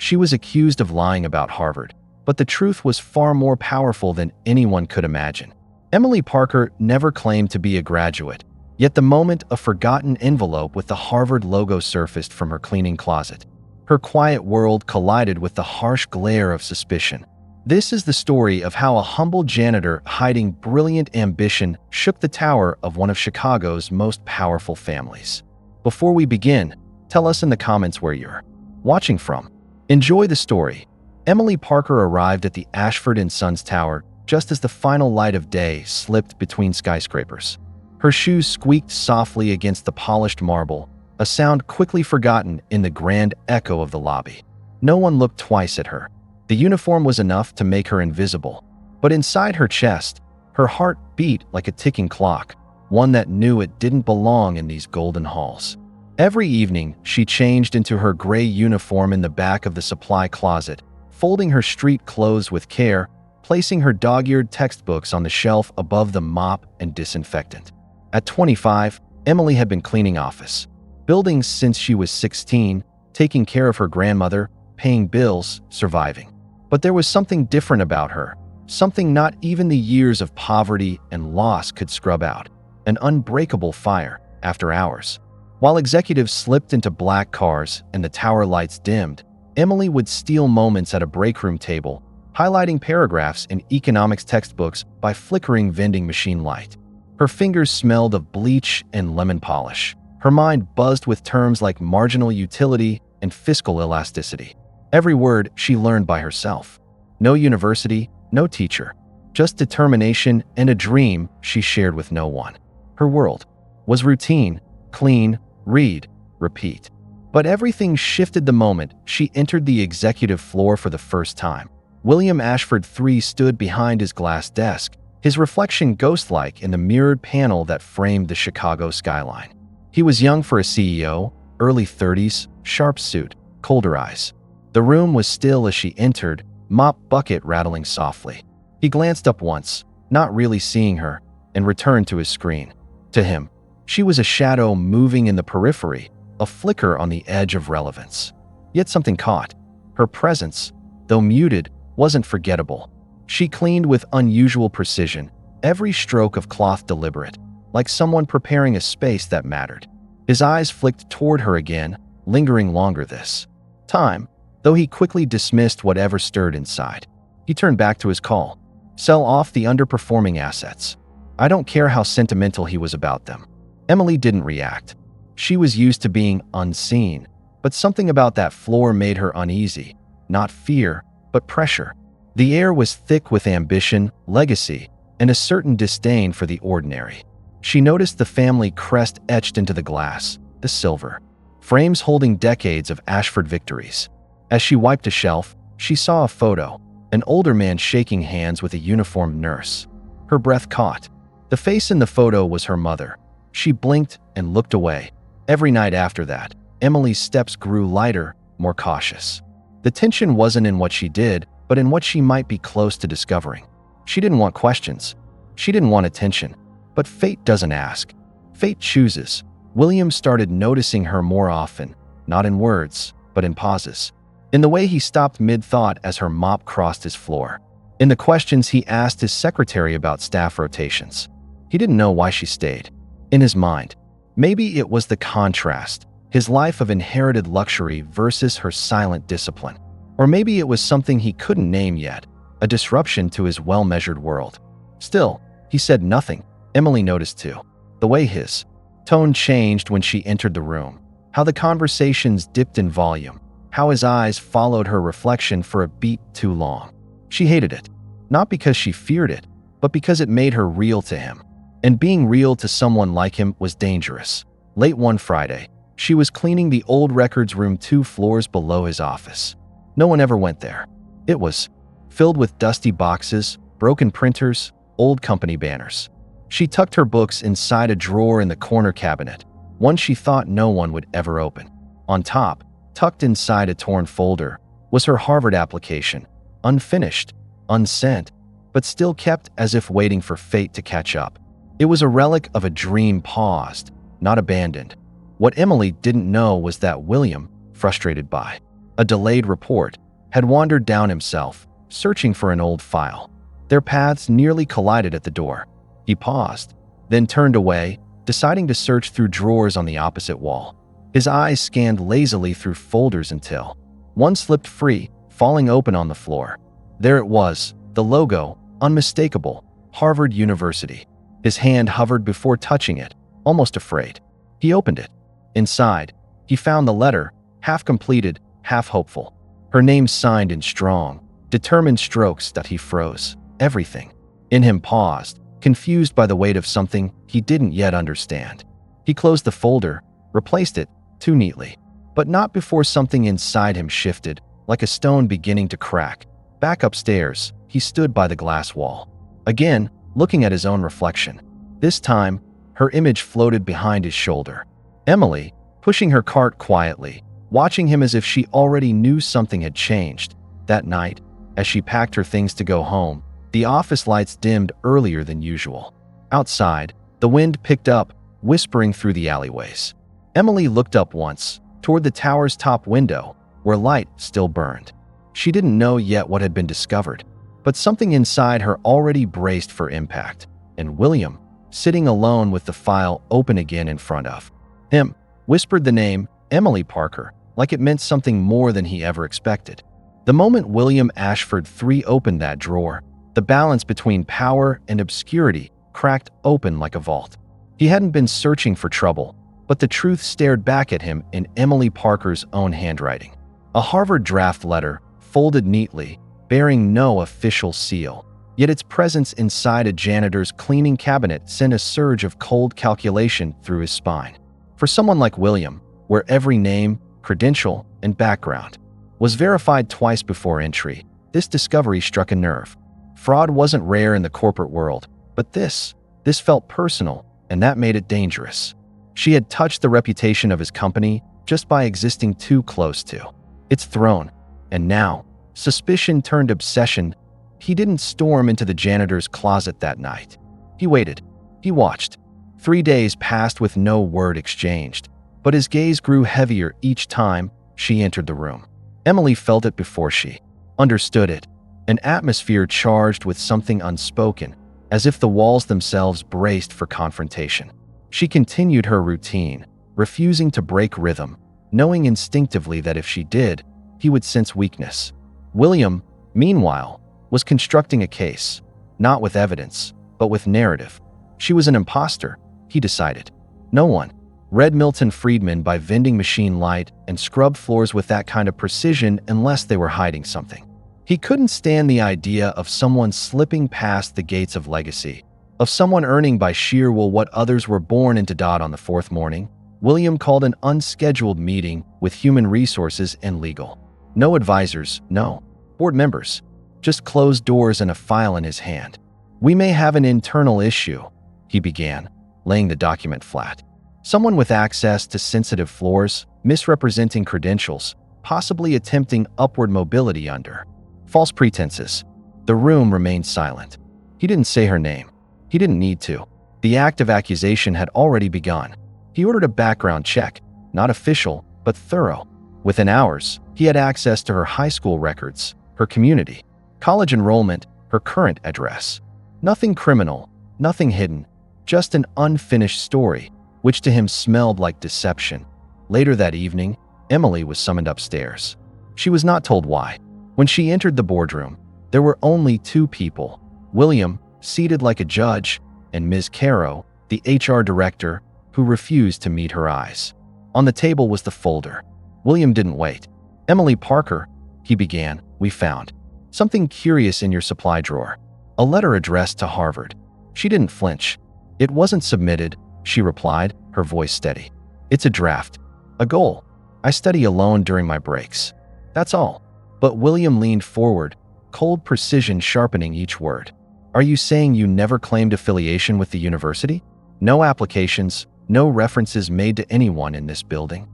She was accused of lying about Harvard, but the truth was far more powerful than anyone could imagine. Emily Parker never claimed to be a graduate, yet the moment a forgotten envelope with the Harvard logo surfaced from her cleaning closet, her quiet world collided with the harsh glare of suspicion. This is the story of how a humble janitor hiding brilliant ambition shook the tower of one of Chicago's most powerful families. Before we begin, tell us in the comments where you're watching from. Enjoy the story. Emily Parker arrived at the Ashford & Sons Tower just as the final light of day slipped between skyscrapers. Her shoes squeaked softly against the polished marble, a sound quickly forgotten in the grand echo of the lobby. No one looked twice at her. The uniform was enough to make her invisible, but inside her chest, her heart beat like a ticking clock, one that knew it didn't belong in these golden halls. Every evening, she changed into her gray uniform in the back of the supply closet, folding her street clothes with care, placing her dog-eared textbooks on the shelf above the mop and disinfectant. At 25, Emily had been cleaning office buildings since she was 16, taking care of her grandmother, paying bills, surviving. But there was something different about her, something not even the years of poverty and loss could scrub out, an unbreakable fire after hours. While executives slipped into black cars and the tower lights dimmed, Emily would steal moments at a breakroom table, highlighting paragraphs in economics textbooks by flickering vending machine light. Her fingers smelled of bleach and lemon polish. Her mind buzzed with terms like marginal utility and fiscal elasticity. Every word she learned by herself. No university, no teacher, just determination and a dream she shared with no one. Her world was routine, clean, read, repeat. But everything shifted the moment she entered the executive floor for the first time. William Ashford III stood behind his glass desk, his reflection ghost-like in the mirrored panel that framed the Chicago skyline. He was young for a CEO, early 30s, sharp suit, colder eyes. The room was still as she entered, mop bucket rattling softly. He glanced up once, not really seeing her, and returned to his screen. To him, she was a shadow moving in the periphery, a flicker on the edge of relevance. Yet something caught. Her presence, though muted, wasn't forgettable. She cleaned with unusual precision, every stroke of cloth deliberate, like someone preparing a space that mattered. His eyes flicked toward her again, lingering longer this time, though he quickly dismissed whatever stirred inside. He turned back to his call. Sell off the underperforming assets. I don't care how sentimental he was about them. Emily didn't react. She was used to being unseen, but something about that floor made her uneasy. Not fear, but pressure. The air was thick with ambition, legacy, and a certain disdain for the ordinary. She noticed the family crest etched into the glass, the silver, frames holding decades of Ashford victories. As she wiped a shelf, she saw a photo, an older man shaking hands with a uniformed nurse. Her breath caught. The face in the photo was her mother. She blinked and looked away. Every night after that, Emily's steps grew lighter, more cautious. The tension wasn't in what she did, but in what she might be close to discovering. She didn't want questions. She didn't want attention. But fate doesn't ask. Fate chooses. William started noticing her more often, not in words, but in pauses. In the way he stopped mid-thought as her mop crossed his floor. In the questions he asked his secretary about staff rotations. He didn't know why she stayed. In his mind, maybe it was the contrast, his life of inherited luxury versus her silent discipline. Or maybe it was something he couldn't name yet, a disruption to his well-measured world. Still, he said nothing. Emily noticed too. The way his tone changed when she entered the room. How the conversations dipped in volume. How his eyes followed her reflection for a beat too long. She hated it. Not because she feared it, but because it made her real to him. And being real to someone like him was dangerous. Late one Friday, she was cleaning the old records room 2 floors below his office. No one ever went there. It was filled with dusty boxes, broken printers, old company banners. She tucked her books inside a drawer in the corner cabinet, one she thought no one would ever open. On top, tucked inside a torn folder, was her Harvard application, unfinished, unsent, but still kept as if waiting for fate to catch up. It was a relic of a dream paused, not abandoned. What Emily didn't know was that William, frustrated by a delayed report, had wandered down himself, searching for an old file. Their paths nearly collided at the door. He paused, then turned away, deciding to search through drawers on the opposite wall. His eyes scanned lazily through folders until one slipped free, falling open on the floor. There it was, the logo, unmistakable, Harvard University. His hand hovered before touching it, almost afraid. He opened it. Inside, he found the letter, half completed, half hopeful. Her name signed in strong, determined strokes that he froze. Everything in him paused, confused by the weight of something he didn't yet understand. He closed the folder, replaced it, too neatly. But not before something inside him shifted, like a stone beginning to crack. Back upstairs, he stood by the glass wall. Again, looking at his own reflection. This time, her image floated behind his shoulder. Emily, pushing her cart quietly, watching him as if she already knew something had changed. That night, as she packed her things to go home, the office lights dimmed earlier than usual. Outside, the wind picked up, whispering through the alleyways. Emily looked up once, toward the tower's top window, where light still burned. She didn't know yet what had been discovered, but something inside her already braced for impact. And William, sitting alone with the file open again in front of him, whispered the name, Emily Parker, like it meant something more than he ever expected. The moment William Ashford III opened that drawer, the balance between power and obscurity cracked open like a vault. He hadn't been searching for trouble, but the truth stared back at him in Emily Parker's own handwriting. A Harvard draft letter, folded neatly, bearing no official seal. Yet its presence inside a janitor's cleaning cabinet sent a surge of cold calculation through his spine. For someone like William, where every name, credential, and background was verified twice before entry, this discovery struck a nerve. Fraud wasn't rare in the corporate world, but this felt personal, and that made it dangerous. She had touched the reputation of his company just by existing too close to its throne, and now, suspicion turned obsession. He didn't storm into the janitor's closet that night. He waited. He watched. 3 days passed with no word exchanged, but his gaze grew heavier each time she entered the room. Emily felt it before she understood it, an atmosphere charged with something unspoken, as if the walls themselves braced for confrontation. She continued her routine, refusing to break rhythm, knowing instinctively that if she did, he would sense weakness. William, meanwhile, was constructing a case, not with evidence, but with narrative. She was an imposter, he decided. No one read Milton Friedman by vending machine light and scrubbed floors with that kind of precision unless they were hiding something. He couldn't stand the idea of someone slipping past the gates of legacy, of someone earning by sheer will what others were born into. On the fourth morning, William called an unscheduled meeting with human resources and legal. No advisors, no board members, just closed doors and a file in his hand. "We may have an internal issue," he began, laying the document flat. "Someone with access to sensitive floors, misrepresenting credentials, possibly attempting upward mobility under false pretenses." The room remained silent. He didn't say her name. He didn't need to. The act of accusation had already begun. He ordered a background check, not official, but thorough. Within hours, he had access to her high school records, her community, college enrollment, her current address. Nothing criminal, nothing hidden, just an unfinished story, which to him smelled like deception. Later that evening, Emily was summoned upstairs. She was not told why. When she entered the boardroom, there were only two people: William, seated like a judge, and Ms. Caro, the HR director, who refused to meet her eyes. On the table was the folder. William didn't wait. "Emily Parker," he began, "we found something curious in your supply drawer. A letter addressed to Harvard." She didn't flinch. "It wasn't submitted," she replied, her voice steady. "It's a draft, a goal. I study alone during my breaks. That's all." But William leaned forward, cold precision sharpening each word. "Are you saying you never claimed affiliation with the university? No applications, no references made to anyone in this building?"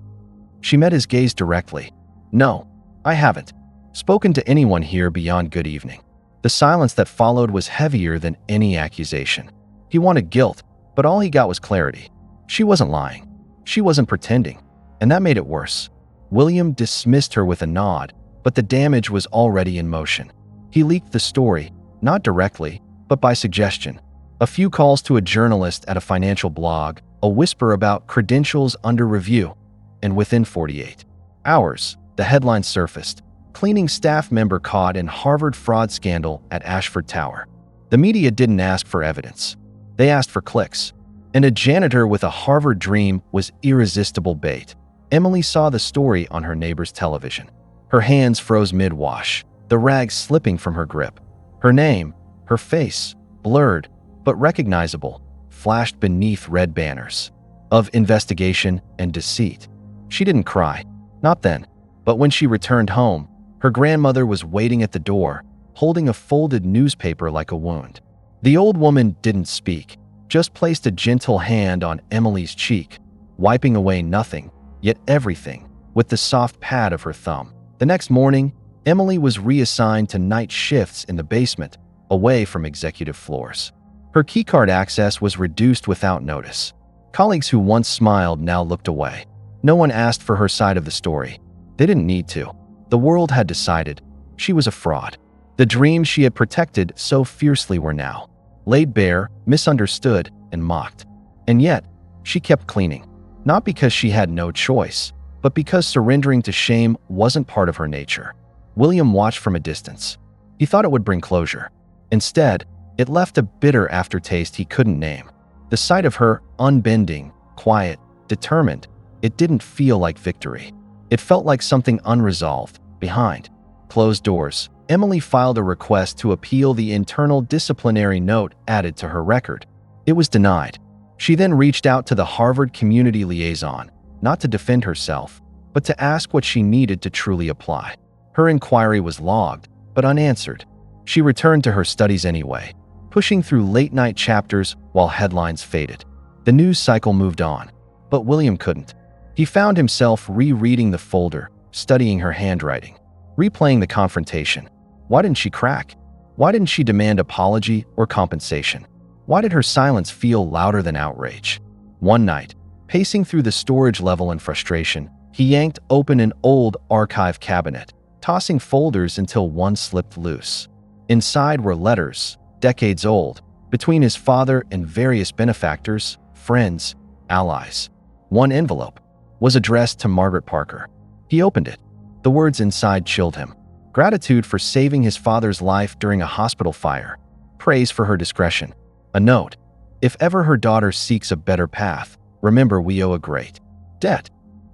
She met his gaze directly. "No, I haven't spoken to anyone here beyond good evening." The silence that followed was heavier than any accusation. He wanted guilt, but all he got was clarity. She wasn't lying. She wasn't pretending. And that made it worse. William dismissed her with a nod, but the damage was already in motion. He leaked the story, not directly, but by suggestion. A few calls to a journalist at a financial blog, a whisper about credentials under review, and within 48 hours, the headline surfaced: cleaning staff member caught in Harvard fraud scandal at Ashford Tower. The media didn't ask for evidence. They asked for clicks. And a janitor with a Harvard dream was irresistible bait. Emily saw the story on her neighbor's television. Her hands froze mid-wash, the rag slipping from her grip. Her name, her face, blurred but recognizable, flashed beneath red banners of investigation and deceit. She didn't cry, not then, but when she returned home, her grandmother was waiting at the door, holding a folded newspaper like a wound. The old woman didn't speak, just placed a gentle hand on Emily's cheek, wiping away nothing, yet everything, with the soft pad of her thumb. The next morning, Emily was reassigned to night shifts in the basement, away from executive floors. Her keycard access was reduced without notice. Colleagues who once smiled now looked away. No one asked for her side of the story. They didn't need to. The world had decided she was a fraud. The dreams she had protected so fiercely were now laid bare, misunderstood, and mocked. And yet, she kept cleaning. Not because she had no choice, but because surrendering to shame wasn't part of her nature. William watched from a distance. He thought it would bring closure. Instead, it left a bitter aftertaste he couldn't name. The sight of her, unbending, quiet, determined, it didn't feel like victory. It felt like something unresolved, behind closed doors. Emily filed a request to appeal the internal disciplinary note added to her record. It was denied. She then reached out to the Harvard community liaison, not to defend herself, but to ask what she needed to truly apply. Her inquiry was logged, but unanswered. She returned to her studies anyway, pushing through late-night chapters while headlines faded. The news cycle moved on, but William couldn't. He found himself rereading the folder, studying her handwriting, replaying the confrontation. Why didn't she crack? Why didn't she demand apology or compensation? Why did her silence feel louder than outrage? One night, pacing through the storage level in frustration, he yanked open an old archive cabinet, tossing folders until one slipped loose. Inside were letters, decades old, between his father and various benefactors, friends, allies. One envelope was addressed to Margaret Parker. He opened it. The words inside chilled him. Gratitude for saving his father's life during a hospital fire. Praise for her discretion. A note: if ever her daughter seeks a better path, remember we owe a great debt.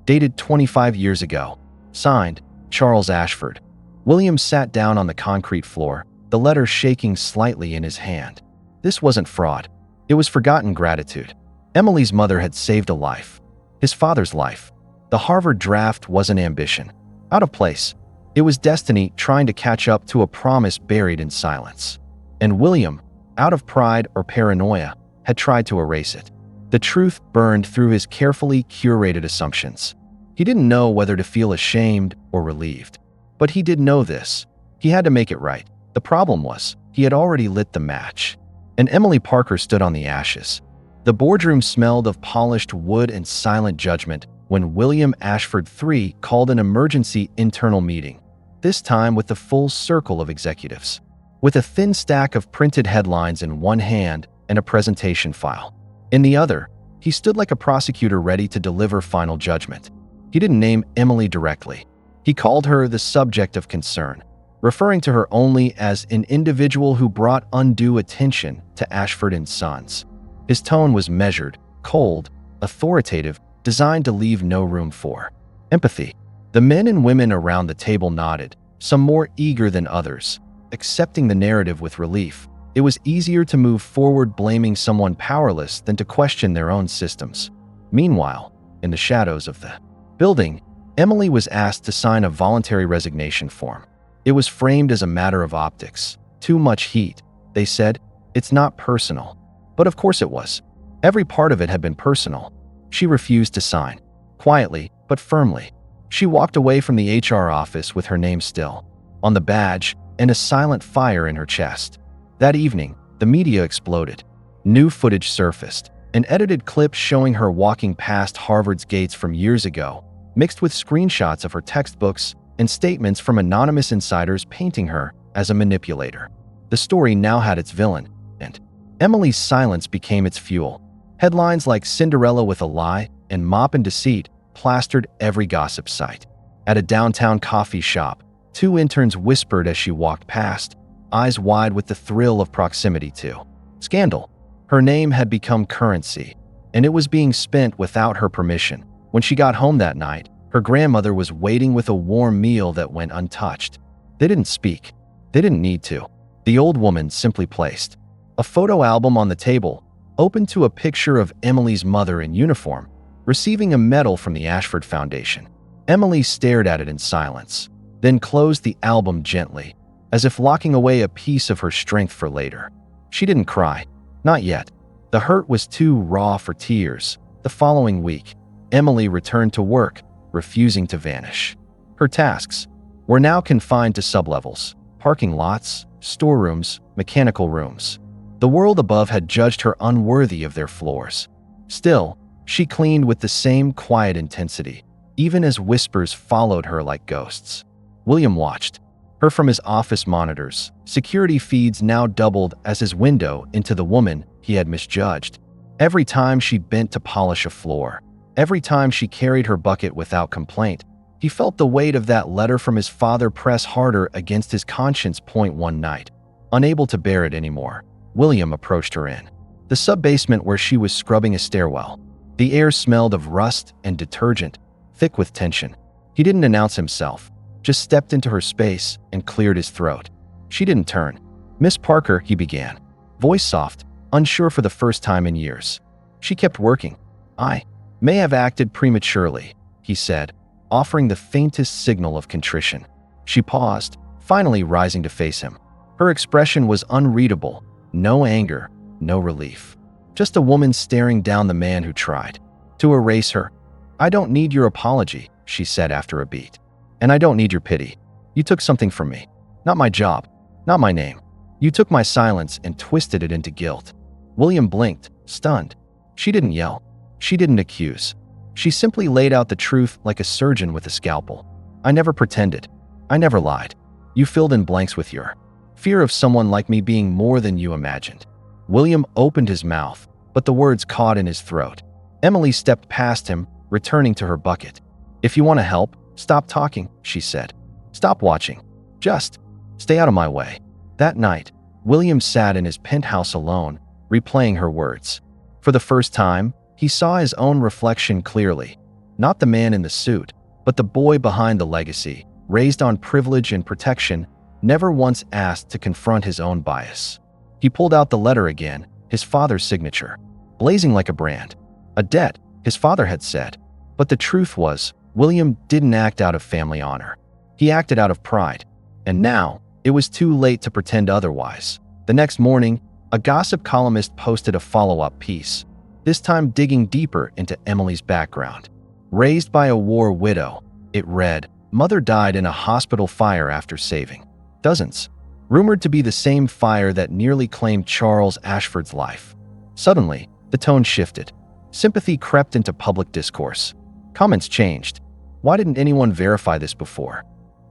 Dated 25 years ago. Signed, Charles Ashford. William sat down on the concrete floor, the letter shaking slightly in his hand. This wasn't fraud. It was forgotten gratitude. Emily's mother had saved a life. His father's life. The Harvard draft wasn't ambition. Out of place. It was destiny trying to catch up to a promise buried in silence. And William, out of pride or paranoia, had tried to erase it. The truth burned through his carefully curated assumptions. He didn't know whether to feel ashamed or relieved. But he did know this. He had to make it right. The problem was, he had already lit the match. And Emily Parker stood on the ashes. The boardroom smelled of polished wood and silent judgment when William Ashford III called an emergency internal meeting, this time with the full circle of executives. With a thin stack of printed headlines in one hand and a presentation file in the other, he stood like a prosecutor ready to deliver final judgment. He didn't name Emily directly. He called her the subject of concern, referring to her only as an individual who brought undue attention to Ashford and Sons. His tone was measured, cold, authoritative, designed to leave no room for empathy. The men and women around the table nodded, some more eager than others, accepting the narrative with relief. It was easier to move forward blaming someone powerless than to question their own systems. Meanwhile, in the shadows of the building, Emily was asked to sign a voluntary resignation form. It was framed as a matter of optics. Too much heat, they said. It's not personal. But of course it was. Every part of it had been personal. She refused to sign. Quietly, but firmly. She walked away from the HR office with her name still on the badge and a silent fire in her chest. That evening, the media exploded. New footage surfaced, an edited clip showing her walking past Harvard's gates from years ago, mixed with screenshots of her textbooks and statements from anonymous insiders painting her as a manipulator. The story now had its villain, and Emily's silence became its fuel. Headlines like "Cinderella with a Lie" and "Mop and Deceit" plastered every gossip site. At a downtown coffee shop, two interns whispered as she walked past, eyes wide with the thrill of proximity to scandal. Her name had become currency, and it was being spent without her permission. When she got home that night, her grandmother was waiting with a warm meal that went untouched. They didn't speak. They didn't need to. The old woman simply placed a photo album on the table, opened to a picture of Emily's mother in uniform, receiving a medal from the Ashford Foundation. Emily stared at it in silence, then closed the album gently, as if locking away a piece of her strength for later. She didn't cry. Not yet. The hurt was too raw for tears. The following week, Emily returned to work, refusing to vanish. Her tasks were now confined to sublevels, parking lots, storerooms, mechanical rooms. The world above had judged her unworthy of their floors. Still, she cleaned with the same quiet intensity, even as whispers followed her like ghosts. William watched her from his office monitors. Security feeds now doubled as his window into the woman he had misjudged. Every time she bent to polish a floor, every time she carried her bucket without complaint, he felt the weight of that letter from his father press harder against his conscience. One night, unable to bear it anymore, William approached her in the sub-basement where she was scrubbing a stairwell. The air smelled of rust and detergent, thick with tension. He didn't announce himself, just stepped into her space and cleared his throat. She didn't turn. "Miss Parker," he began, voice soft, unsure for the first time in years. She kept working. "I may have acted prematurely," he said, offering the faintest signal of contrition. She paused, finally rising to face him. Her expression was unreadable. No anger, no relief. Just a woman staring down the man who tried to erase her. "I don't need your apology," she said after a beat. "And I don't need your pity. You took something from me. Not my job, not my name. You took my silence and twisted it into guilt." William blinked, stunned. She didn't yell. She didn't accuse. She simply laid out the truth like a surgeon with a scalpel. "I never pretended. I never lied. You filled in blanks with your fear of someone like me being more than you imagined." William opened his mouth, but the words caught in his throat. Emily stepped past him, returning to her bucket. "If you want to help, stop talking," she said. "Stop watching. Just stay out of my way." That night, William sat in his penthouse alone, replaying her words. For the first time, he saw his own reflection clearly. Not the man in the suit, but the boy behind the legacy, raised on privilege and protection, never once asked to confront his own bias. He pulled out the letter again, his father's signature, blazing like a brand. A debt, his father had said. But the truth was, William didn't act out of family honor. He acted out of pride. And now, it was too late to pretend otherwise. The next morning, a gossip columnist posted a follow-up piece, this time digging deeper into Emily's background. Raised by a war widow, it read, "Mother died in a hospital fire after saving dozens." Rumored to be the same fire that nearly claimed Charles Ashford's life. Suddenly, the tone shifted. Sympathy crept into public discourse. Comments changed. Why didn't anyone verify this before?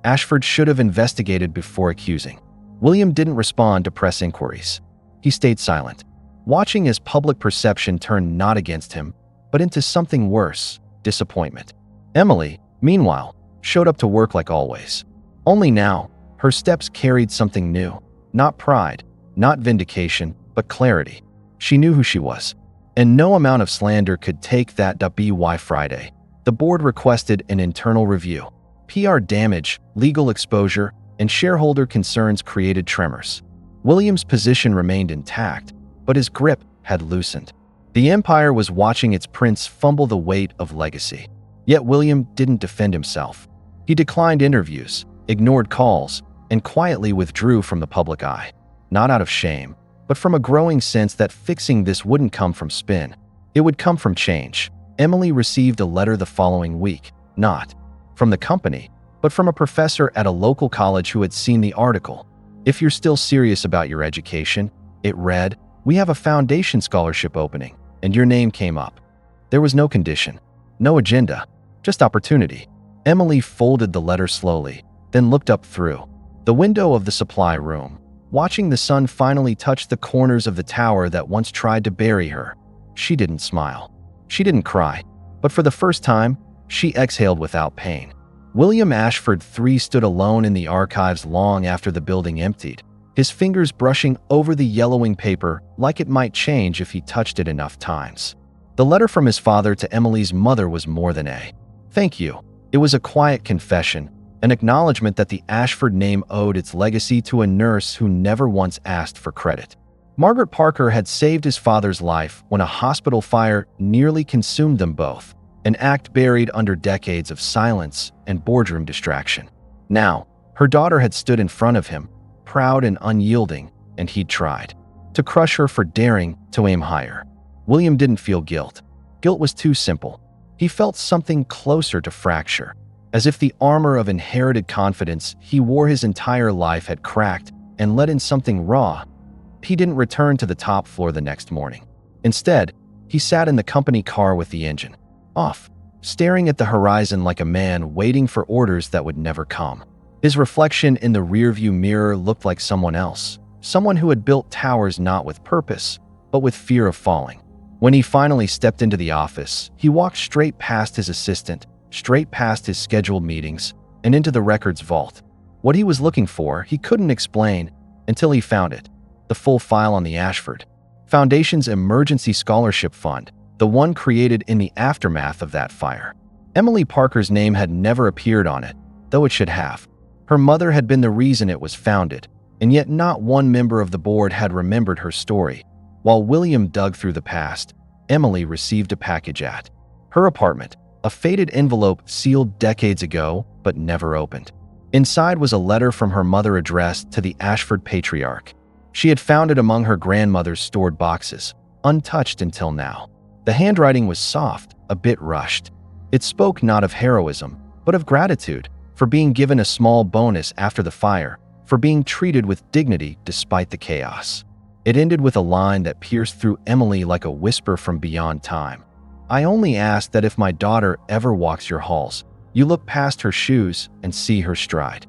Ashford should have investigated before accusing. William didn't respond to press inquiries. He stayed silent, watching as public perception turned not against him, but into something worse, disappointment. Emily, meanwhile, showed up to work like always. Only now, her steps carried something new. Not pride, not vindication, but clarity. She knew who she was. And no amount of slander could take that. By Friday, the board requested an internal review. PR damage, legal exposure, and shareholder concerns created tremors. William's position remained intact, but his grip had loosened. The empire was watching its prince fumble the weight of legacy. Yet William didn't defend himself. He declined interviews, ignored calls, and quietly withdrew from the public eye. Not out of shame, but from a growing sense that fixing this wouldn't come from spin. It would come from change. Emily received a letter the following week, not from the company, but from a professor at a local college who had seen the article. "If you're still serious about your education," it read, "we have a foundation scholarship opening," and your name came up. There was no condition, no agenda, just opportunity. Emily folded the letter slowly, then looked up through the window of the supply room, watching the sun finally touch the corners of the tower that once tried to bury her. She didn't smile. She didn't cry. But for the first time, she exhaled without pain. William Ashford III stood alone in the archives long after the building emptied, his fingers brushing over the yellowing paper like it might change if he touched it enough times. The letter from his father to Emily's mother was more than a thank you. It was a quiet confession, an acknowledgement that the Ashford name owed its legacy to a nurse who never once asked for credit. Margaret Parker had saved his father's life when a hospital fire nearly consumed them both, an act buried under decades of silence and boardroom distraction. Now, her daughter had stood in front of him, proud and unyielding, and he'd tried to crush her for daring to aim higher. William didn't feel guilt. Guilt was too simple. He felt something closer to fracture, as if the armor of inherited confidence he wore his entire life had cracked and let in something raw. He didn't return to the top floor the next morning. Instead, he sat in the company car with the engine off, staring at the horizon like a man waiting for orders that would never come. His reflection in the rearview mirror looked like someone else, someone who had built towers not with purpose, but with fear of falling. When he finally stepped into the office, he walked straight past his assistant, straight past his scheduled meetings, and into the records vault. What he was looking for, he couldn't explain until he found it. The full file on the Ashford Foundation's Emergency Scholarship Fund, the one created in the aftermath of that fire. Emily Parker's name had never appeared on it, though it should have. Her mother had been the reason it was founded, and yet not one member of the board had remembered her story. While William dug through the past, Emily received a package at her apartment, a faded envelope sealed decades ago but never opened. Inside was a letter from her mother addressed to the Ashford patriarch. She had found it among her grandmother's stored boxes, untouched until now. The handwriting was soft, a bit rushed. It spoke not of heroism, but of gratitude, for being given a small bonus after the fire, for being treated with dignity despite the chaos. It ended with a line that pierced through Emily like a whisper from beyond time. I only ask that if my daughter ever walks your halls, you look past her shoes and see her stride.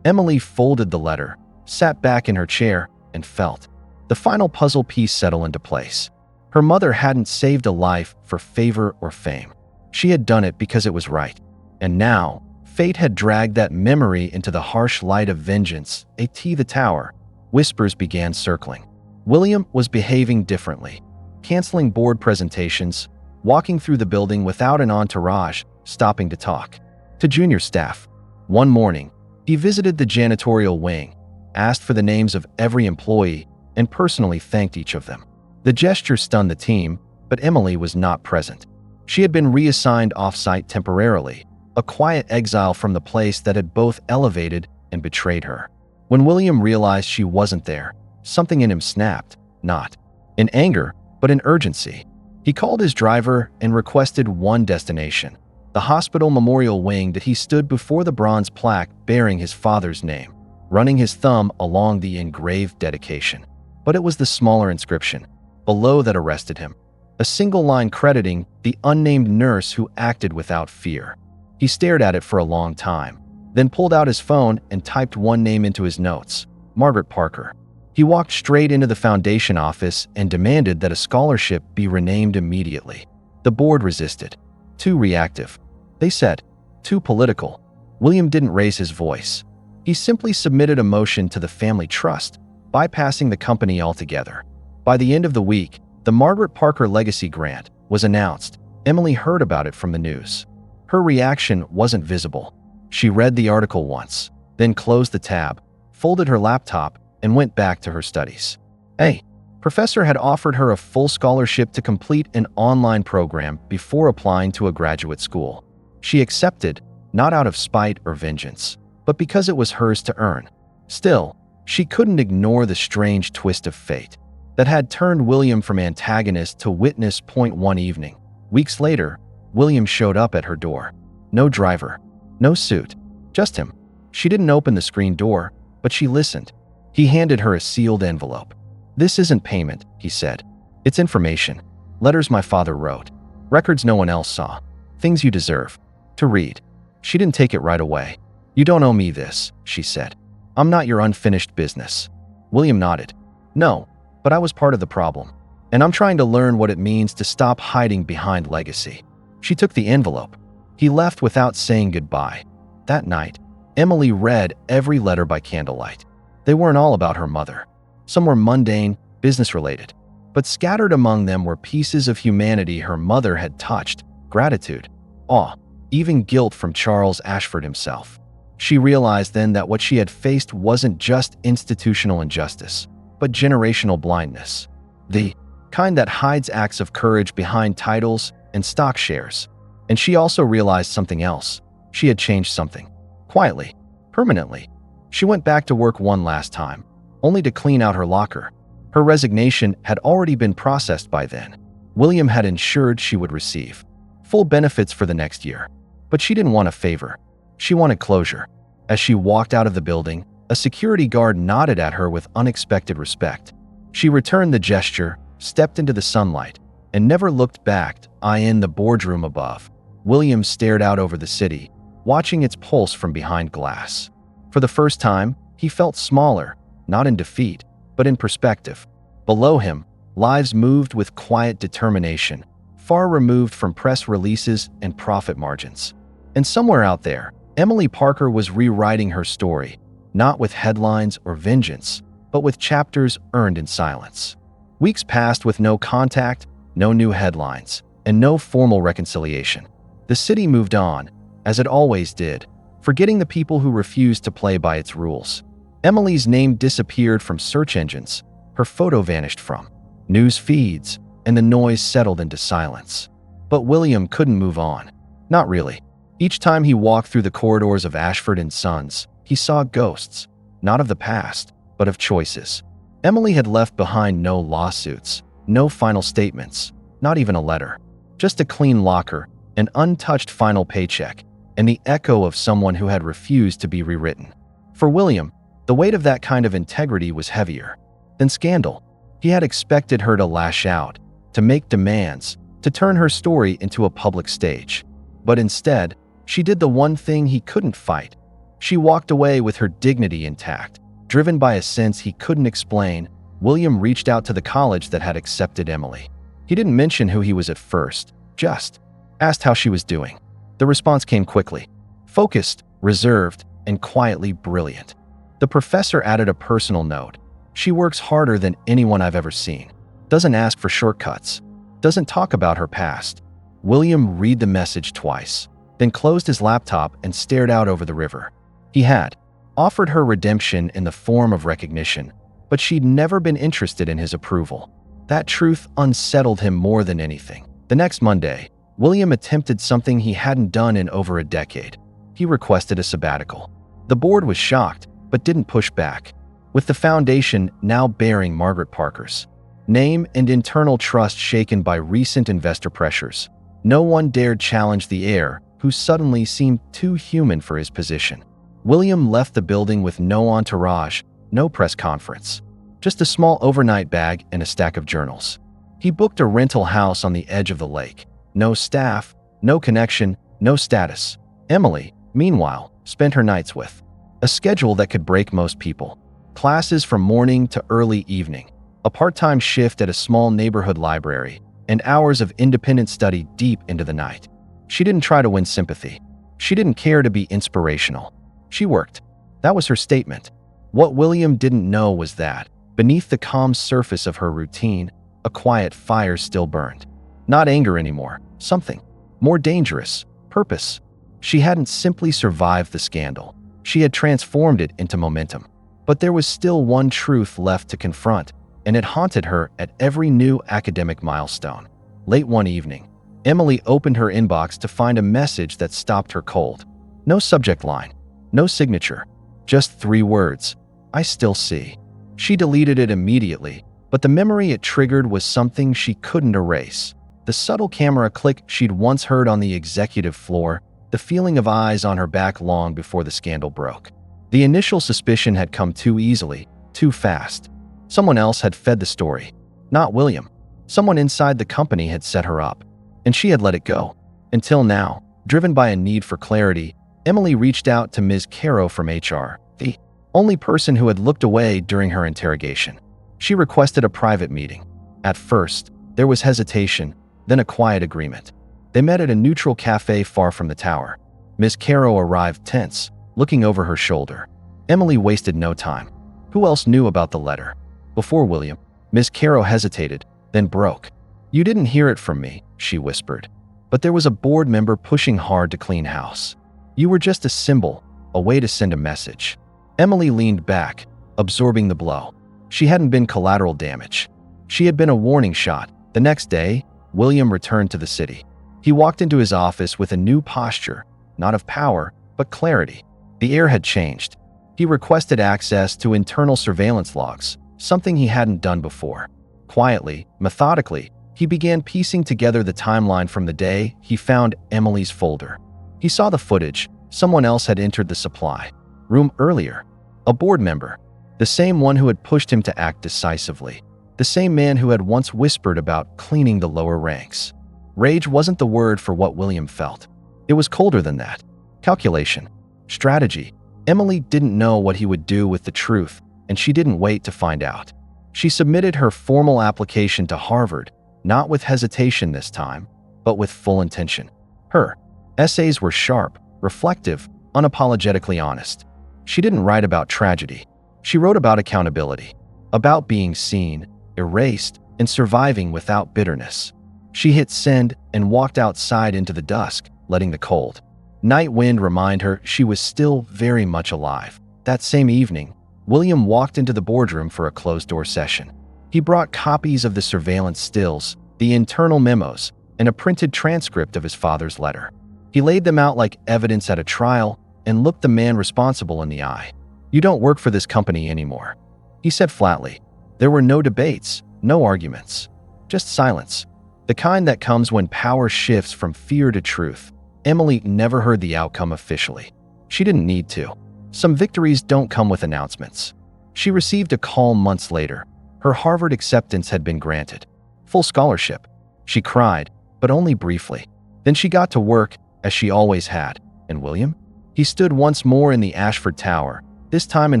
Emily folded the letter, sat back in her chair, and felt the final puzzle piece settle into place. Her mother hadn't saved a life for favor or fame. She had done it because it was right. And now, fate had dragged that memory into the harsh light of vengeance. The tower. Whispers began circling. William was behaving differently, canceling board presentations, walking through the building without an entourage, stopping to talk to junior staff. One morning, he visited the janitorial wing, asked for the names of every employee, and personally thanked each of them. The gesture stunned the team, but Emily was not present. She had been reassigned off-site temporarily, a quiet exile from the place that had both elevated and betrayed her. When William realized she wasn't there, something in him snapped, not in anger, but in urgency. He called his driver and requested one destination, the hospital memorial wing that he stood before the bronze plaque bearing his father's name, running his thumb along the engraved dedication. But it was the smaller inscription below that arrested him, a single line crediting the unnamed nurse who acted without fear. He stared at it for a long time, then pulled out his phone and typed one name into his notes, Margaret Parker. He walked straight into the foundation office and demanded that a scholarship be renamed immediately. The board resisted. Too reactive. They said, too political. William didn't raise his voice. He simply submitted a motion to the family trust, bypassing the company altogether. By the end of the week, the Margaret Parker Legacy Grant was announced. Emily heard about it from the news. Her reaction wasn't visible. She read the article once, then closed the tab, folded her laptop, and went back to her studies. A professor had offered her a full scholarship to complete an online program before applying to a graduate school. She accepted, not out of spite or vengeance, but because it was hers to earn. Still, she couldn't ignore the strange twist of fate that had turned William from antagonist to witness. One evening, weeks later, William showed up at her door. No driver, no suit, just him. She didn't open the screen door, but she listened. He handed her a sealed envelope. "This isn't payment," he said. "It's information. Letters my father wrote. Records no one else saw. Things you deserve." to read. She didn't take it right away. "You don't owe me this," she said. "I'm not your unfinished business." William nodded. "No, but I was part of the problem. And I'm trying to learn what it means to stop hiding behind legacy." She took the envelope. He left without saying goodbye. That night, Emily read every letter by candlelight. They weren't all about her mother. Some were mundane, business-related. But scattered among them were pieces of humanity her mother had touched, gratitude, awe, even guilt from Charles Ashford himself. She realized then that what she had faced wasn't just institutional injustice, but generational blindness. The kind that hides acts of courage behind titles and stock shares. And she also realized something else. She had changed something. Quietly, permanently. She went back to work one last time, only to clean out her locker. Her resignation had already been processed by then. William had ensured she would receive full benefits for the next year. But she didn't want a favor. She wanted closure. As she walked out of the building, a security guard nodded at her with unexpected respect. She returned the gesture, stepped into the sunlight, and never looked back. In the boardroom above, William stared out over the city, watching its pulse from behind glass. For the first time, he felt smaller, not in defeat, but in perspective. Below him, lives moved with quiet determination, far removed from press releases and profit margins. And somewhere out there, Emily Parker was rewriting her story, not with headlines or vengeance, but with chapters earned in silence. Weeks passed with no contact, no new headlines, and no formal reconciliation. The city moved on, as it always did, forgetting the people who refused to play by its rules. Emily's name disappeared from search engines, her photo vanished from news feeds, and the noise settled into silence. But William couldn't move on. Not really. Each time he walked through the corridors of Ashford and Sons, he saw ghosts, not of the past, but of choices. Emily had left behind no lawsuits, no final statements, not even a letter. Just a clean locker, an untouched final paycheck, and the echo of someone who had refused to be rewritten. For William, the weight of that kind of integrity was heavier than scandal. He had expected her to lash out, to make demands, to turn her story into a public stage. But instead, she did the one thing he couldn't fight. She walked away with her dignity intact. Driven by a sense he couldn't explain, William reached out to the college that had accepted Emily. He didn't mention who he was at first, just asked how she was doing. The response came quickly, focused, reserved, and quietly brilliant. The professor added a personal note. "She works harder than anyone I've ever seen. Doesn't ask for shortcuts. Doesn't talk about her past." William read the message twice, then closed his laptop and stared out over the river. He had offered her redemption in the form of recognition, but she'd never been interested in his approval. That truth unsettled him more than anything. The next Monday, William attempted something he hadn't done in over a decade. He requested a sabbatical. The board was shocked, but didn't push back. With the foundation now bearing Margaret Parker's name and internal trust shaken by recent investor pressures, no one dared challenge the heir, who suddenly seemed too human for his position. William left the building with no entourage, no press conference, just a small overnight bag and a stack of journals. He booked a rental house on the edge of the lake. No staff, no connection, no status. Emily, meanwhile, spent her nights with a schedule that could break most people. Classes from morning to early evening, a part-time shift at a small neighborhood library, and hours of independent study deep into the night. She didn't try to win sympathy. She didn't care to be inspirational. She worked. That was her statement. What William didn't know was that, beneath the calm surface of her routine, a quiet fire still burned. Not anger anymore, something more dangerous, purpose. She hadn't simply survived the scandal. She had transformed it into momentum. But there was still one truth left to confront, and it haunted her at every new academic milestone. Late one evening, Emily opened her inbox to find a message that stopped her cold. No subject line, no signature, just 3 words, "I still see." She deleted it immediately, but the memory it triggered was something she couldn't erase. The subtle camera click she'd once heard on the executive floor, the feeling of eyes on her back long before the scandal broke. The initial suspicion had come too easily, too fast. Someone else had fed the story, not William. Someone inside the company had set her up, and she had let it go. Until now, Driven by a need for clarity, Emily reached out to Ms. Caro from HR, the only person who had looked away during her interrogation. She requested a private meeting. At first, there was hesitation, then a quiet agreement. They met at a neutral cafe far from the tower. Ms. Caro arrived tense, looking over her shoulder. Emily wasted no time. Who else knew about the letter? Before William. Ms. Caro hesitated, then broke. "You didn't hear it from me," she whispered. "But there was a board member pushing hard to clean house. You were just a symbol, a way to send a message." Emily leaned back, absorbing the blow. She hadn't been collateral damage. She had been a warning shot. The next day, William returned to the city. He walked into his office with a new posture, not of power, but clarity. The air had changed. He requested access to internal surveillance logs, something he hadn't done before. Quietly, methodically, he began piecing together the timeline from the day he found Emily's folder. He saw the footage. Someone else had entered the supply room earlier. A board member. The same one who had pushed him to act decisively. The same man who had once whispered about cleaning the lower ranks. Rage wasn't the word for what William felt. It was colder than that. Calculation. Strategy. Emily didn't know what he would do with the truth, and she didn't wait to find out. She submitted her formal application to Harvard, not with hesitation this time, but with full intention. Her essays were sharp, reflective, unapologetically honest. She didn't write about tragedy. She wrote about accountability, about being seen, erased, and surviving without bitterness. She hit send and walked outside into the dusk, letting the cold night wind remind her she was still very much alive. That same evening, William walked into the boardroom for a closed-door session. He brought copies of the surveillance stills, the internal memos, and a printed transcript of his father's letter. He laid them out like evidence at a trial and looked the man responsible in the eye. "You don't work for this company anymore," he said flatly. There were no debates, no arguments, just silence. The kind that comes when power shifts from fear to truth. Emily never heard the outcome officially. She didn't need to. Some victories don't come with announcements. She received a call months later. Her Harvard acceptance had been granted. Full scholarship. She cried, but only briefly. Then she got to work, as she always had. And William? He stood once more in the Ashford Tower, this time in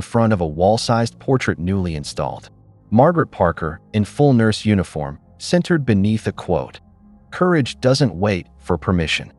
front of a wall-sized portrait newly installed. Margaret Parker, in full nurse uniform, centered beneath a quote. "Courage doesn't wait for permission."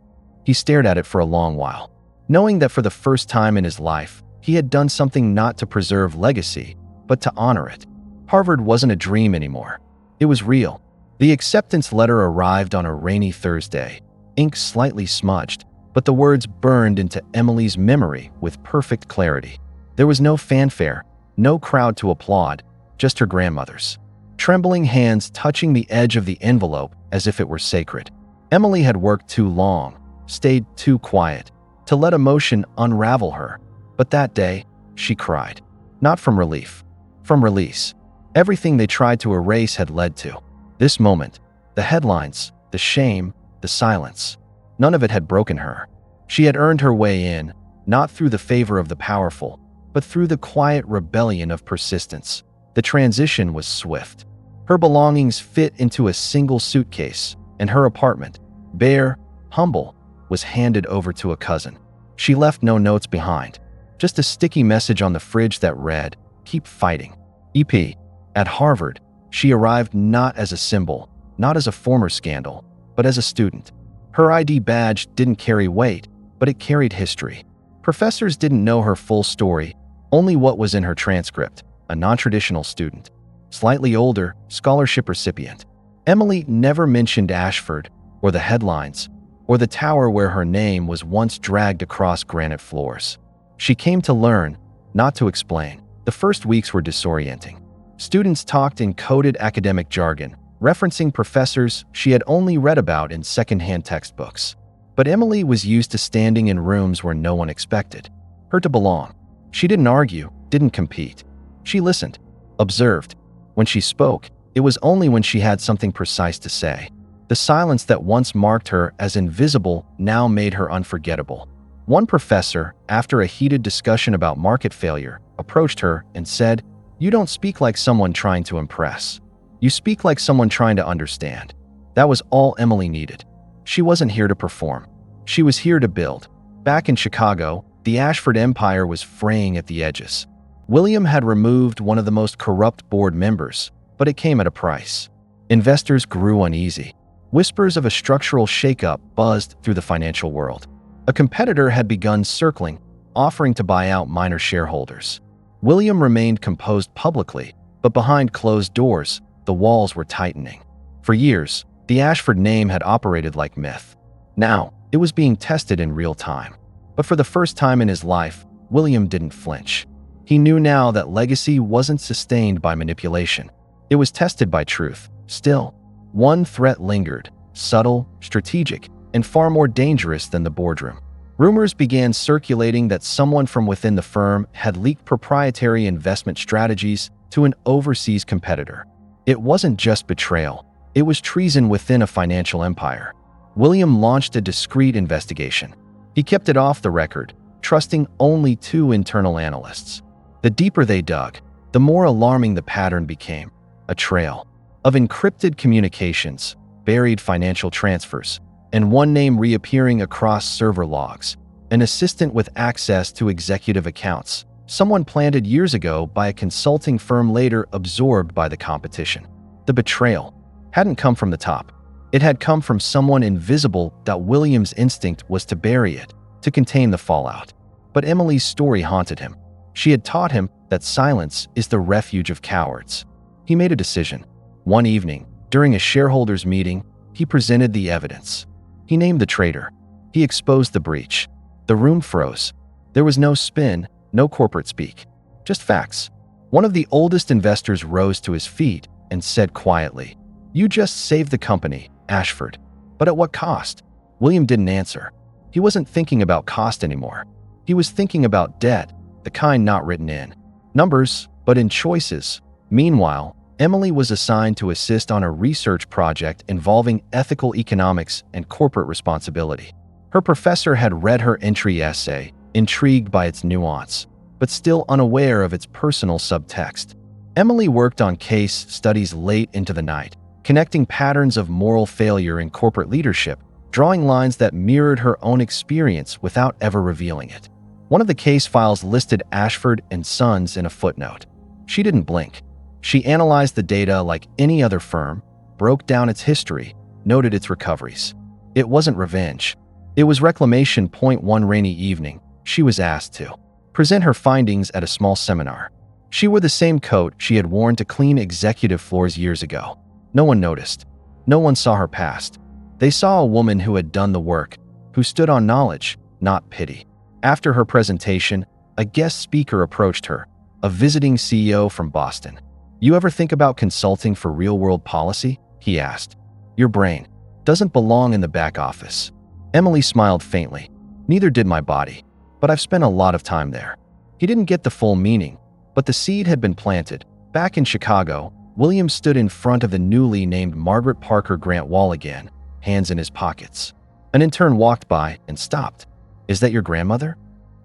He stared at it for a long while, knowing that for the first time in his life, he had done something not to preserve legacy, but to honor it. Harvard wasn't a dream anymore. It was real. The acceptance letter arrived on a rainy Thursday, ink slightly smudged, but the words burned into Emily's memory with perfect clarity. There was no fanfare, no crowd to applaud, just her grandmother's trembling hands touching the edge of the envelope as if it were sacred. Emily had worked too long, stayed too quiet, to let emotion unravel her. But that day, she cried. Not from relief, from release. Everything they tried to erase had led to this moment. The headlines, the shame, the silence. None of it had broken her. She had earned her way in, not through the favor of the powerful, but through the quiet rebellion of persistence. The transition was swift. Her belongings fit into a single suitcase, and her apartment, bare, humble, was handed over to a cousin. She left no notes behind, just a sticky message on the fridge that read, "Keep fighting." EP. At Harvard, she arrived not as a symbol, not as a former scandal, but as a student. Her ID badge didn't carry weight, but it carried history. Professors didn't know her full story, only what was in her transcript. A non-traditional student, slightly older, scholarship recipient. Emily never mentioned Ashford, or the headlines, or the tower where her name was once dragged across granite floors. She came to learn, not to explain. The first weeks were disorienting. Students talked in coded academic jargon, referencing professors she had only read about in secondhand textbooks. But Emily was used to standing in rooms where no one expected her to belong. She didn't argue, didn't compete. She listened, observed. When she spoke, it was only when she had something precise to say. The silence that once marked her as invisible now made her unforgettable. One professor, after a heated discussion about market failure, approached her and said, "You don't speak like someone trying to impress. You speak like someone trying to understand." That was all Emily needed. She wasn't here to perform. She was here to build. Back in Chicago, the Ashford empire was fraying at the edges. William had removed one of the most corrupt board members, but it came at a price. Investors grew uneasy. Whispers of a structural shakeup buzzed through the financial world. A competitor had begun circling, offering to buy out minor shareholders. William remained composed publicly, but behind closed doors, the walls were tightening. For years, the Ashford name had operated like myth. Now, it was being tested in real time. But for the first time in his life, William didn't flinch. He knew now that legacy wasn't sustained by manipulation. It was tested by truth. Still, one threat lingered, subtle, strategic, and far more dangerous than the boardroom. Rumors began circulating that someone from within the firm had leaked proprietary investment strategies to an overseas competitor. It wasn't just betrayal, it was treason within a financial empire. William launched a discreet investigation. He kept it off the record, trusting only 2 internal analysts. The deeper they dug, the more alarming the pattern became. A trail of encrypted communications, buried financial transfers, and one name reappearing across server logs. An assistant with access to executive accounts, someone planted years ago by a consulting firm later absorbed by the competition. The betrayal hadn't come from the top. It had come from someone invisible. William's instinct was to bury it, to contain the fallout. But Emily's story haunted him. She had taught him that silence is the refuge of cowards. He made a decision. One evening, during a shareholders' meeting, he presented the evidence. He named the traitor. He exposed the breach. The room froze. There was no spin, no corporate speak, just facts. One of the oldest investors rose to his feet and said quietly, "You just saved the company, Ashford. But at what cost?" William didn't answer. He wasn't thinking about cost anymore. He was thinking about debt, the kind not written in numbers, but in choices. Meanwhile, Emily was assigned to assist on a research project involving ethical economics and corporate responsibility. Her professor had read her entry essay, intrigued by its nuance, but still unaware of its personal subtext. Emily worked on case studies late into the night, connecting patterns of moral failure in corporate leadership, drawing lines that mirrored her own experience without ever revealing it. One of the case files listed Ashford and Sons in a footnote. She didn't blink. She analyzed the data like any other firm, broke down its history, noted its recoveries. It wasn't revenge. It was reclamation. One rainy evening, she was asked to present her findings at a small seminar. She wore the same coat she had worn to clean executive floors years ago. No one noticed. No one saw her past. They saw a woman who had done the work, who stood on knowledge, not pity. After her presentation, a guest speaker approached her, a visiting CEO from Boston. "You ever think about consulting for real-world policy?" he asked. "Your brain doesn't belong in the back office." Emily smiled faintly. "Neither did my body, but I've spent a lot of time there." He didn't get the full meaning, but the seed had been planted. Back in Chicago, William stood in front of the newly named Margaret Parker Grant wall again, hands in his pockets. An intern walked by and stopped. "Is that your grandmother?"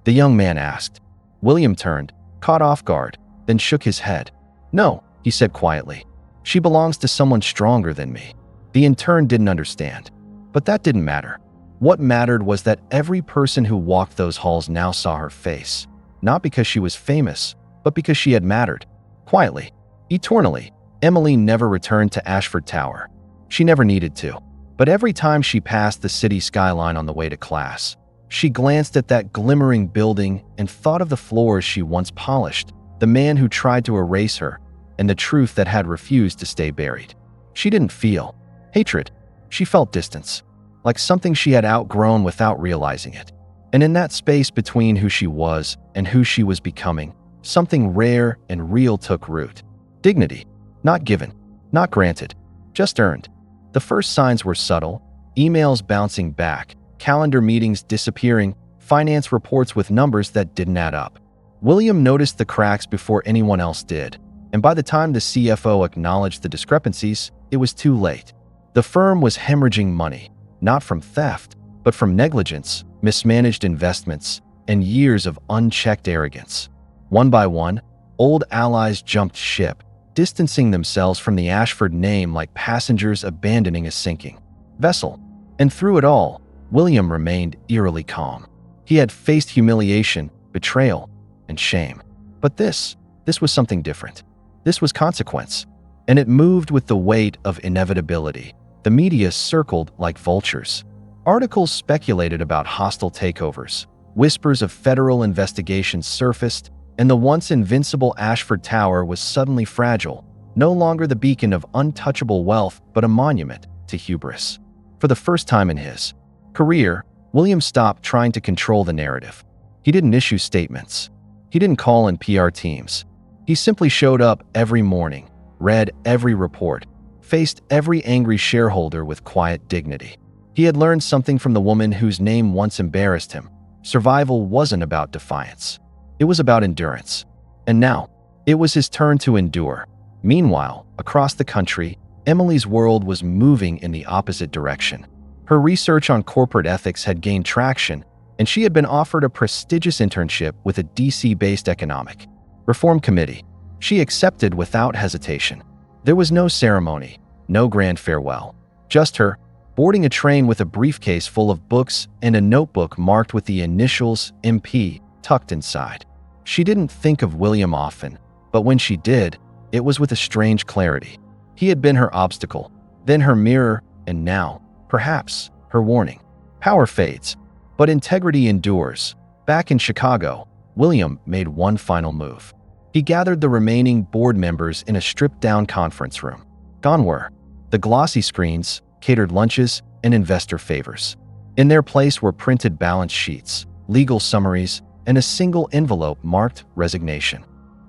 the young man asked. William turned, caught off guard, then shook his head. "No," he said quietly. "She belongs to someone stronger than me." The intern didn't understand, but that didn't matter. What mattered was that every person who walked those halls now saw her face, not because she was famous, but because she had mattered. Quietly, eternally, Emily never returned to Ashford Tower. She never needed to. But every time she passed the city skyline on the way to class, she glanced at that glimmering building and thought of the floors she once polished, the man who tried to erase her, and the truth that had refused to stay buried. She didn't feel hatred. She felt distance, like something she had outgrown without realizing it. And in that space between who she was and who she was becoming, something rare and real took root. Dignity, not given, not granted, just earned. The first signs were subtle: emails bouncing back, calendar meetings disappearing, finance reports with numbers that didn't add up. William noticed the cracks before anyone else did, and by the time the CFO acknowledged the discrepancies, it was too late. The firm was hemorrhaging money, not from theft, but from negligence, mismanaged investments, and years of unchecked arrogance. One by one, old allies jumped ship, distancing themselves from the Ashford name like passengers abandoning a sinking vessel. And through it all, William remained eerily calm. He had faced humiliation, betrayal, and shame. But this was something different. This was consequence, and it moved with the weight of inevitability. The media circled like vultures. Articles speculated about hostile takeovers. Whispers of federal investigations surfaced, and the once invincible Ashford Tower was suddenly fragile, no longer the beacon of untouchable wealth, but a monument to hubris. For the first time in his career, William stopped trying to control the narrative. He didn't issue statements. He didn't call in PR teams. He simply showed up every morning, read every report, faced every angry shareholder with quiet dignity. He had learned something from the woman whose name once embarrassed him. Survival wasn't about defiance. It was about endurance. And now, it was his turn to endure. Meanwhile, across the country, Emily's world was moving in the opposite direction. Her research on corporate ethics had gained traction, and she had been offered a prestigious internship with a DC-based economic reform committee. She accepted without hesitation. There was no ceremony, no grand farewell. Just her, boarding a train with a briefcase full of books and a notebook marked with the initials MP tucked inside. She didn't think of William often, but when she did, it was with a strange clarity. He had been her obstacle, then her mirror, and now, perhaps, her warning. Power fades, but integrity endures. Back in Chicago, William made one final move. He gathered the remaining board members in a stripped-down conference room. Gone were the glossy screens, catered lunches, and investor favors. In their place were printed balance sheets, legal summaries, and a single envelope marked resignation.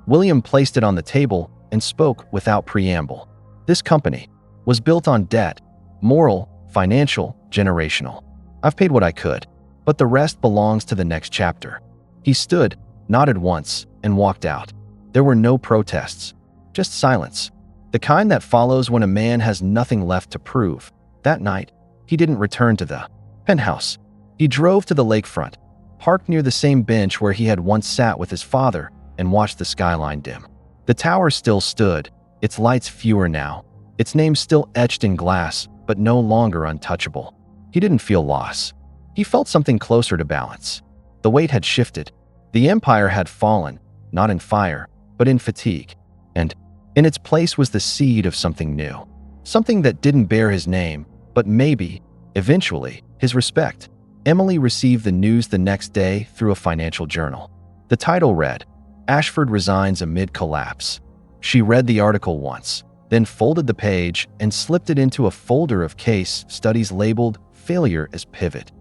William placed it on the table and spoke without preamble. This company was built on debt, moral, financial, generational. I've paid what I could, but the rest belongs to the next chapter. He stood, nodded once, and walked out. There were no protests, just silence. The kind that follows when a man has nothing left to prove. That night, he didn't return to the penthouse. He drove to the lakefront, parked near the same bench where he had once sat with his father, and watched the skyline dim. The tower still stood, its lights fewer now, its name still etched in glass, but no longer untouchable. He didn't feel loss. He felt something closer to balance. The weight had shifted. The empire had fallen, not in fire, but in fatigue. And in its place was the seed of something new. Something that didn't bear his name, but maybe, eventually, his respect. Emily received the news the next day through a financial journal. The title read, "Ashford resigns amid collapse." She read the article once, then folded the page and slipped it into a folder of case studies labeled "Failure as Pivot."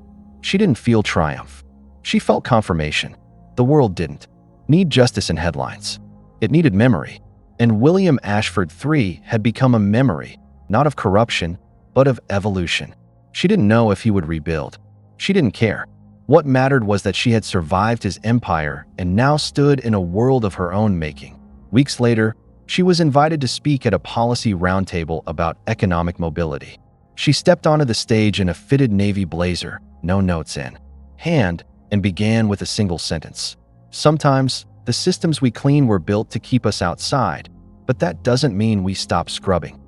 She didn't feel triumph. She felt confirmation. The world didn't need justice in headlines. It needed memory. And William Ashford III had become a memory, not of corruption, but of evolution. She didn't know if he would rebuild. She didn't care. What mattered was that she had survived his empire and now stood in a world of her own making. Weeks later, she was invited to speak at a policy roundtable about economic mobility. She stepped onto the stage in a fitted navy blazer, no notes in hand, and began with a single sentence. "Sometimes, the systems we clean were built to keep us outside, but that doesn't mean we stop scrubbing."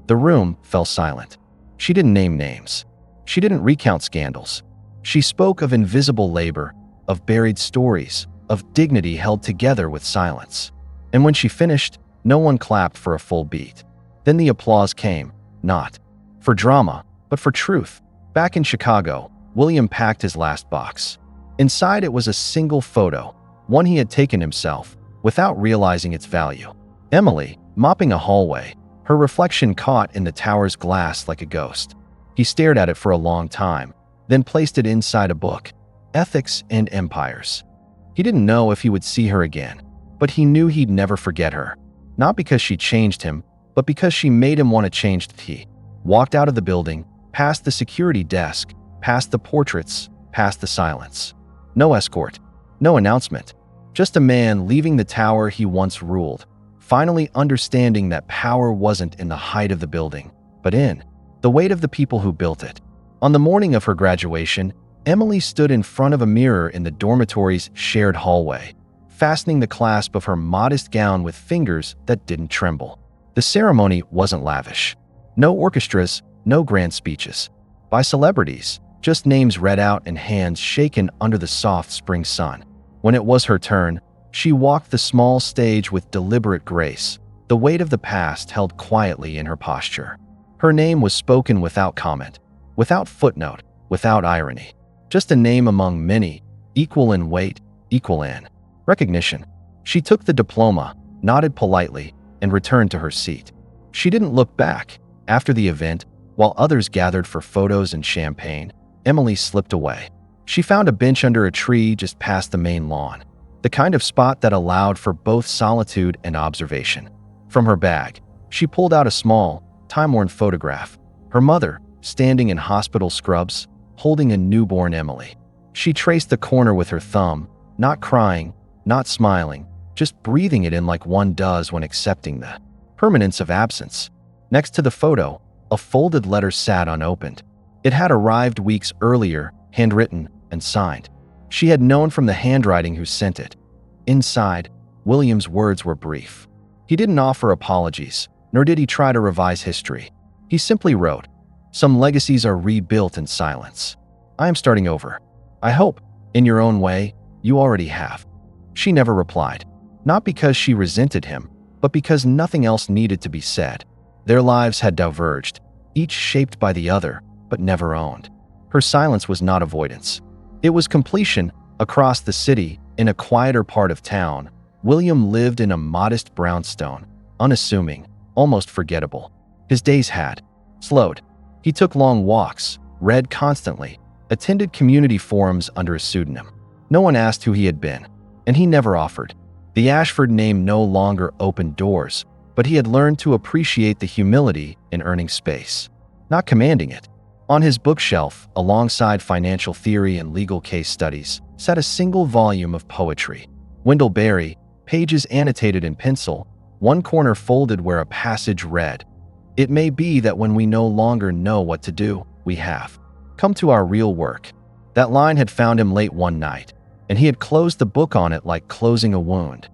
The room fell silent. She didn't name names. She didn't recount scandals. She spoke of invisible labor, of buried stories, of dignity held together with silence. And when she finished, no one clapped for a full beat. Then the applause came, not for drama, but for truth. Back in Chicago, William packed his last box. Inside it was a single photo, one he had taken himself, without realizing its value. Emily, mopping a hallway, her reflection caught in the tower's glass like a ghost. He stared at it for a long time, then placed it inside a book, Ethics and Empires. He didn't know if he would see her again, but he knew he'd never forget her. Not because she changed him, but because she made him want to change. He walked out of the building, past the security desk, past the portraits, past the silence. No escort, no announcement, just a man leaving the tower he once ruled, finally understanding that power wasn't in the height of the building, but in the weight of the people who built it. On the morning of her graduation, Emily stood in front of a mirror in the dormitory's shared hallway, fastening the clasp of her modest gown with fingers that didn't tremble. The ceremony wasn't lavish. No orchestras, no grand speeches. By celebrities, just names read out and hands shaken under the soft spring sun. When it was her turn, she walked the small stage with deliberate grace, the weight of the past held quietly in her posture. Her name was spoken without comment, without footnote, without irony. Just a name among many, equal in weight, equal in recognition. She took the diploma, nodded politely, and returned to her seat. She didn't look back. After the event, while others gathered for photos and champagne, Emily slipped away. She found a bench under a tree just past the main lawn, the kind of spot that allowed for both solitude and observation. From her bag, she pulled out a small, time-worn photograph, her mother standing in hospital scrubs, holding a newborn Emily. She traced the corner with her thumb, not crying, not smiling, just breathing it in like one does when accepting the permanence of absence. Next to the photo, a folded letter sat unopened. It had arrived weeks earlier, handwritten and signed. She had known from the handwriting who sent it. Inside, William's words were brief. He didn't offer apologies, nor did he try to revise history. He simply wrote, "Some legacies are rebuilt in silence. I am starting over. I hope, in your own way, you already have." She never replied, not because she resented him, but because nothing else needed to be said. Their lives had diverged, each shaped by the other, but never owned. Her silence was not avoidance. It was completion. Across the city, in a quieter part of town, William lived in a modest brownstone, unassuming, almost forgettable. His days had slowed. He took long walks, read constantly, attended community forums under a pseudonym. No one asked who he had been, and he never offered. The Ashford name no longer opened doors, but he had learned to appreciate the humility in earning space, not commanding it. On his bookshelf, alongside financial theory and legal case studies, sat a single volume of poetry. Wendell Berry, pages annotated in pencil, one corner folded where a passage read, "It may be that when we no longer know what to do, we have come to our real work." That line had found him late one night, and he had closed the book on it like closing a wound.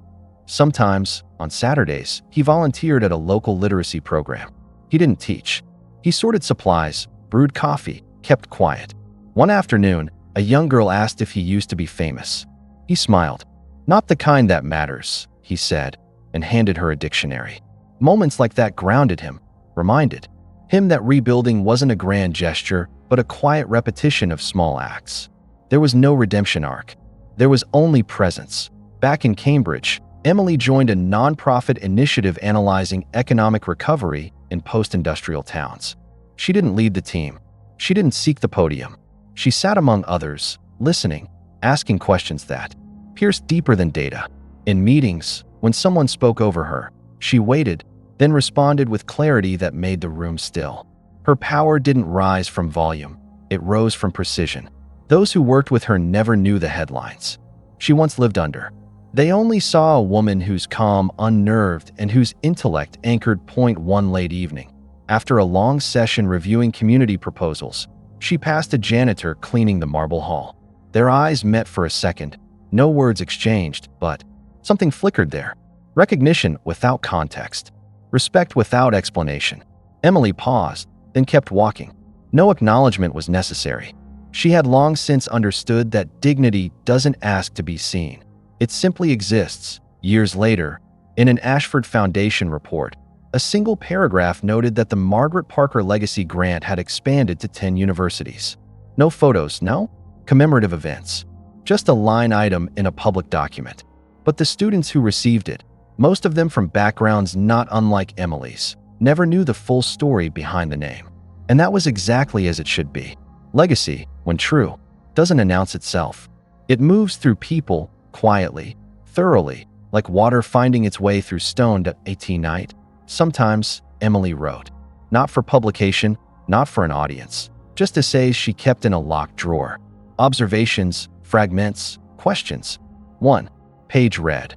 Sometimes, on Saturdays, he volunteered at a local literacy program. He didn't teach. He sorted supplies, brewed coffee, kept quiet. One afternoon, a young girl asked if he used to be famous. He smiled. "Not the kind that matters," he said, and handed her a dictionary. Moments like that grounded him, reminded him that rebuilding wasn't a grand gesture, but a quiet repetition of small acts. There was no redemption arc. There was only presence. Back in Cambridge, Emily joined a nonprofit initiative analyzing economic recovery in post-industrial towns. She didn't lead the team. She didn't seek the podium. She sat among others, listening, asking questions that pierced deeper than data. In meetings, when someone spoke over her, she waited, then responded with clarity that made the room still. Her power didn't rise from volume. It rose from precision. Those who worked with her never knew the headlines she once lived under. They only saw a woman whose calm unnerved and whose intellect anchored point one late evening. After a long session reviewing community proposals, she passed a janitor cleaning the marble hall. Their eyes met for a second. No words exchanged, but something flickered there. Recognition without context. Respect without explanation. Emily paused, then kept walking. No acknowledgement was necessary. She had long since understood that dignity doesn't ask to be seen. It simply exists. Years later, in an Ashford Foundation report, a single paragraph noted that the Margaret Parker Legacy Grant had expanded to 10 universities. No photos, no commemorative events. Just a line item in a public document. But the students who received it, most of them from backgrounds not unlike Emily's, never knew the full story behind the name. And that was exactly as it should be. Legacy, when true, doesn't announce itself. It moves through people, quietly, thoroughly, like water finding its way through stone at night. Sometimes, Emily wrote. Not for publication, not for an audience. Just essays she kept in a locked drawer. Observations, fragments, questions. 1. Page read.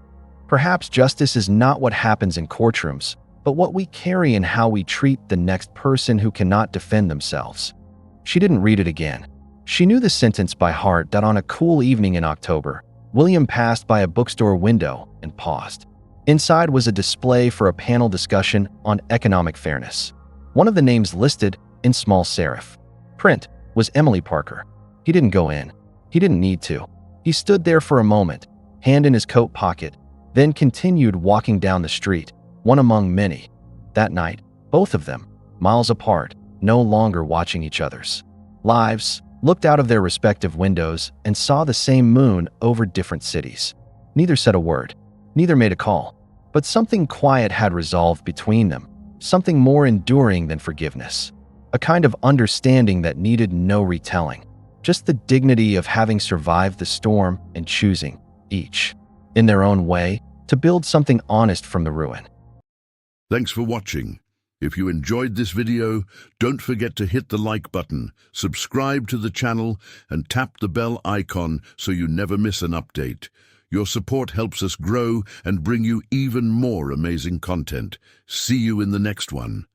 Perhaps justice is not what happens in courtrooms, but what we carry in how we treat the next person who cannot defend themselves. She didn't read it again. She knew the sentence by heart that on a cool evening in October, William passed by a bookstore window and paused. Inside was a display for a panel discussion on economic fairness. One of the names listed, in small serif print, was Emily Parker. He didn't go in. He didn't need to. He stood there for a moment, hand in his coat pocket, then continued walking down the street, one among many. That night, both of them, miles apart, no longer watching each other's lives, looked out of their respective windows and saw the same moon over different cities. Neither said a word. Neither made a call. But something quiet had resolved between them, something more enduring than forgiveness. A kind of understanding that needed no retelling. Just the dignity of having survived the storm and choosing, each, in their own way, to build something honest from the ruin. Thanks for watching. If you enjoyed this video, don't forget to hit the like button, subscribe to the channel, and tap the bell icon so you never miss an update. Your support helps us grow and bring you even more amazing content. See you in the next one.